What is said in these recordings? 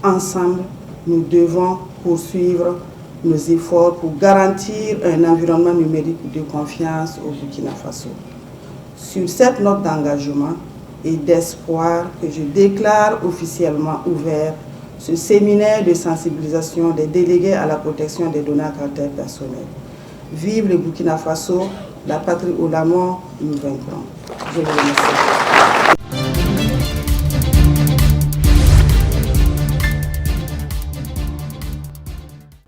Ensemble, nous devons poursuivre nos efforts pour garantir un environnement numérique de confiance au Burkina Faso. Sur cette note d'engagement et d'espoir que je déclare officiellement ouvert ce séminaire de sensibilisation des délégués à la protection des données à caractère personnel. Vive le Burkina Faso, la patrie ou la mort, nous vaincrons. Je vous remercie.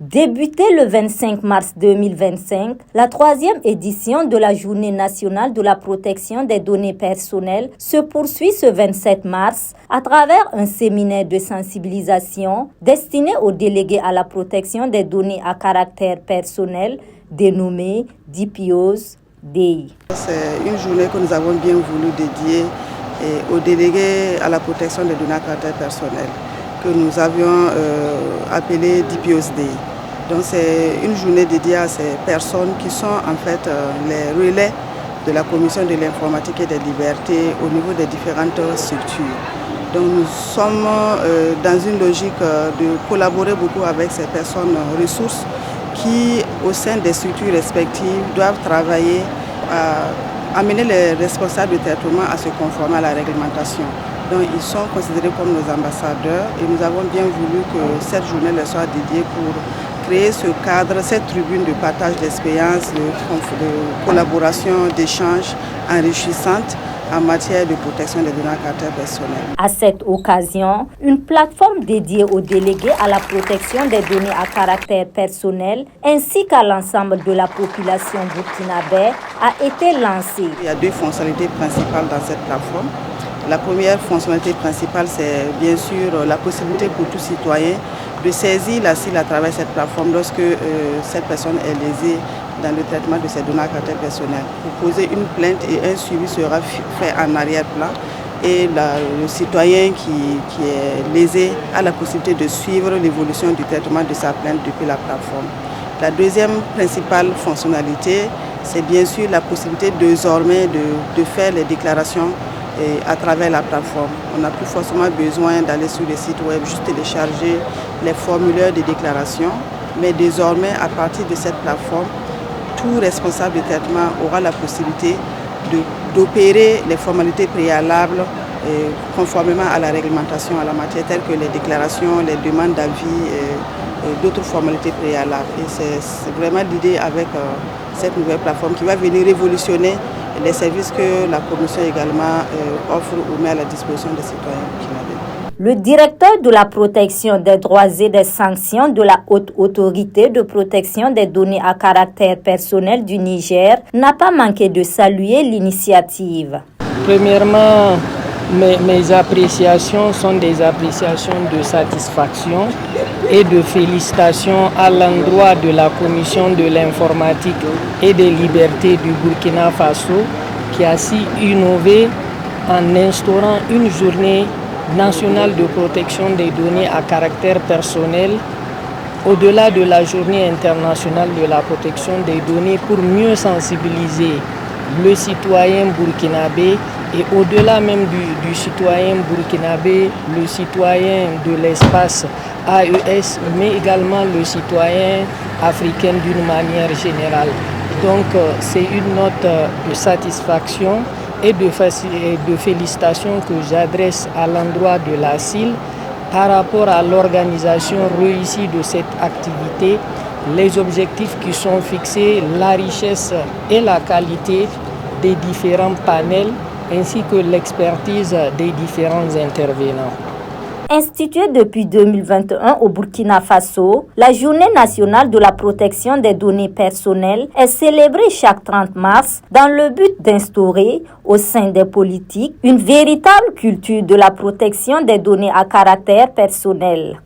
Débutée le 25 mars 2025, la 3e édition de la Journée nationale de la protection des données personnelles se poursuit ce 27 mars à travers un séminaire de sensibilisation destiné aux délégués à la protection des données à caractère personnel dénommé DPOS Day. C'est une journée que nous avons bien voulu dédier aux délégués à la protection des données à caractère personnel que nous avions appelé DPOS Day. Donc c'est une journée dédiée à ces personnes qui sont en fait les relais de la Commission de l'informatique et des libertés au niveau des différentes structures. Donc nous sommes dans une logique de collaborer beaucoup avec ces personnes ressources qui, au sein des structures respectives, doivent travailler à amener les responsables de traitement à se conformer à la réglementation. Donc ils sont considérés comme nos ambassadeurs et nous avons bien voulu que cette journée leur soit dédiée pour créer ce cadre, cette tribune de partage d'expériences, de collaboration, d'échanges enrichissantes en matière de protection des données à caractère personnel. À cette occasion, une plateforme dédiée aux délégués à la protection des données à caractère personnel ainsi qu'à l'ensemble de la population burkinabé a été lancée. Il y a deux fonctionnalités principales dans cette plateforme. La première fonctionnalité principale, c'est bien sûr la possibilité pour tout citoyen de saisir la CIL à travers cette plateforme lorsque cette personne est lésée dans le traitement de ses données à caractère personnel. Pour poser une plainte et un suivi sera fait en arrière-plan et le citoyen qui est lésé a la possibilité de suivre l'évolution du traitement de sa plainte depuis la plateforme. La deuxième principale fonctionnalité, c'est bien sûr la possibilité désormais de faire les déclarations à travers la plateforme. On n'a plus forcément besoin d'aller sur le site web, juste télécharger les formulaires de déclaration, mais désormais, à partir de cette plateforme, tout responsable de traitement aura la possibilité d'opérer les formalités préalables conformément à la réglementation en la matière, telles que les déclarations, les demandes d'avis et d'autres formalités préalables. Et c'est vraiment l'idée avec cette nouvelle plateforme qui va venir révolutionner les services que la Commission également offre ou met à la disposition des citoyens burkinabés. Le directeur de la protection des droits et des sanctions de la Haute Autorité de protection des données à caractère personnel du Niger n'a pas manqué de saluer l'initiative. Premièrement, mes appréciations sont des appréciations de satisfaction et de félicitations à l'endroit de la Commission de l'informatique et des libertés du Burkina Faso qui a si innové en instaurant une journée nationale de protection des données à caractère personnel au-delà de la journée internationale de la protection des données pour mieux sensibiliser le citoyen burkinabé et au-delà même du citoyen burkinabé, le citoyen de l'espace AES, mais également le citoyen africain d'une manière générale. Donc c'est une note de satisfaction et de félicitations que j'adresse à l'endroit de la CIL par rapport à l'organisation réussie de cette activité, les objectifs qui sont fixés, la richesse et la qualité des différents panels ainsi que l'expertise des différents intervenants. Instituée depuis 2021 au Burkina Faso, la Journée nationale de la protection des données personnelles est célébrée chaque 30 mars dans le but d'instaurer au sein des politiques une véritable culture de la protection des données à caractère personnel.